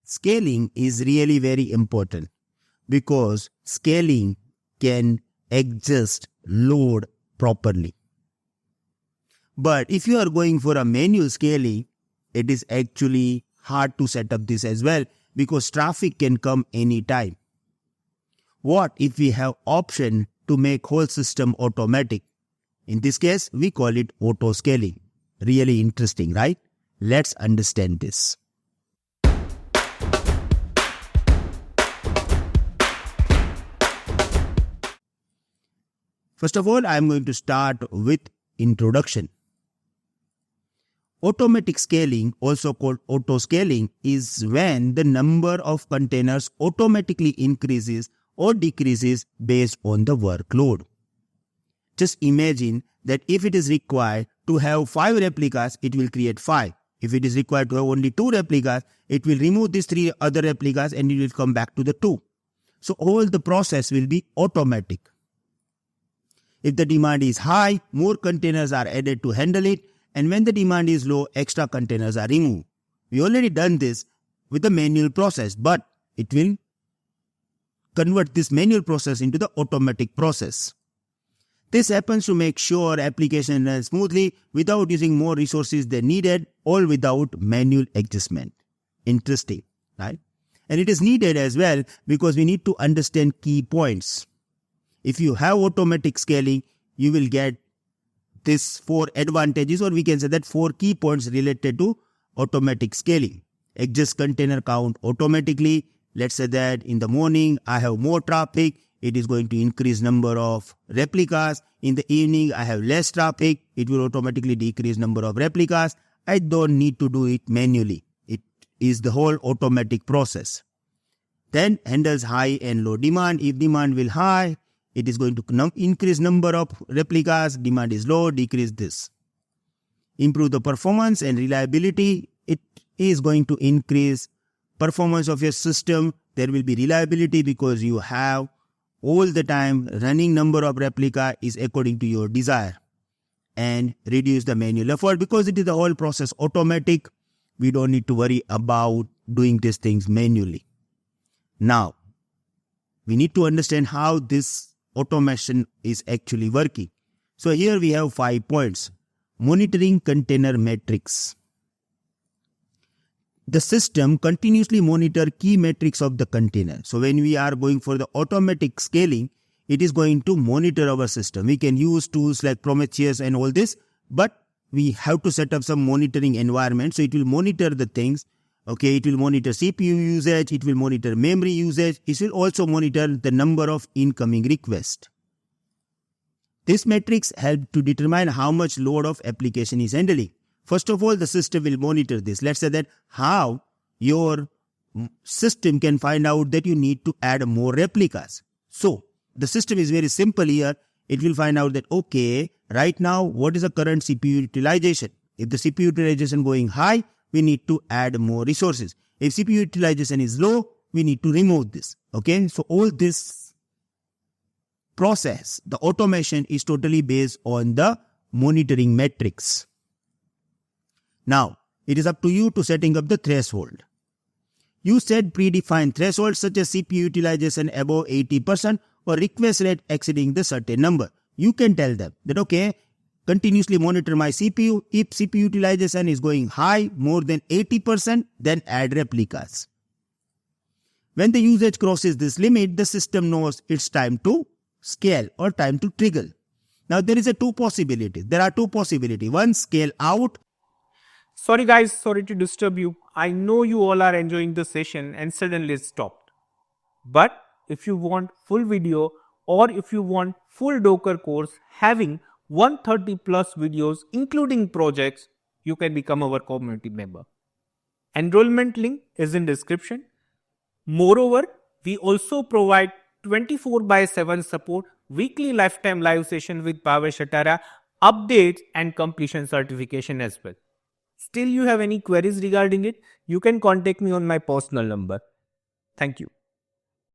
scaling is really very important because scaling can adjust load properly. But if you are going for a manual scaling, it is actually hard to set up this as well because traffic can come anytime. What if we have option to make whole system automatic? In this case, we call it auto scaling. Really interesting, right? Let's understand this. First of all, I am going to start with introduction. Automatic scaling, also called auto scaling, is when the number of containers automatically increases or decreases based on the workload. Just imagine that if it is required to have 5 replicas, it will create 5. If it is required to have only 2 replicas, it will remove these 3 other replicas and it will come back to the 2. So all the process will be automatic. If the demand is high, more containers are added to handle it, and when the demand is low, extra containers are removed. We already done this with the manual process, but it will convert this manual process into the automatic process. This happens to make sure application runs smoothly without using more resources than needed or without manual adjustment. Interesting, right? And it is needed as well because we need to understand key points. If you have automatic scaling, you will get these 4 advantages, or we can say that 4 key points related to automatic scaling. Adjust container count automatically. Let's say that in the morning I have more traffic. It is going to increase number of replicas. In the evening I have less traffic. It will automatically decrease number of replicas. I don't need to do it manually. It is the whole automatic process. Then handles high and low demand. If demand will high, it is going to increase number of replicas. Demand is low, decrease this. Improve the performance and reliability. It is going to increase performance of your system. There will be reliability because you have all the time running number of replica is according to your desire. And reduce the manual effort because it is the whole process automatic. We don't need to worry about doing these things manually. Now, we need to understand how this automation is actually working. So here we have 5 points. Monitoring container metrics. The system continuously monitors key metrics of the container. So when we are going for the automatic scaling, it is going to monitor our system. We can use tools like Prometheus and all this, but we have to set up some monitoring environment. So it will monitor the things. Okay, it will monitor CPU usage, it will monitor memory usage, it will also monitor the number of incoming requests. These metrics help to determine how much load of application is handling. First of all, the system will monitor this. Let's say that how your system can find out that you need to add more replicas. So, the system is very simple here. It will find out that, okay, right now, what is the current CPU utilization? If the CPU utilization going high, we need to add more resources. If CPU utilization is low, we need to remove this. Okay, so all this process, the automation is totally based on the monitoring metrics. Now, it is up to you to setting up the threshold. You set predefined thresholds such as CPU utilization above 80% or request rate exceeding the certain number. You can tell them that, okay, continuously monitor my CPU. If CPU utilization is going high, more than 80%, then add replicas. When the usage crosses this limit, the system knows it's time to scale or time to trigger. Now there is two possibilities. There are 2 possibilities. One, scale out. Sorry guys, sorry to disturb you. I know you all are enjoying the session and suddenly it stopped. But if you want full video or if you want full Docker course having 130 plus videos including projects, you can become our community member. Enrollment link is in description. Moreover, we also provide 24/7 support, weekly lifetime live session with Power Shatara, updates and completion certification as well. Still you have any queries regarding it, you can contact me on my personal number. Thank you.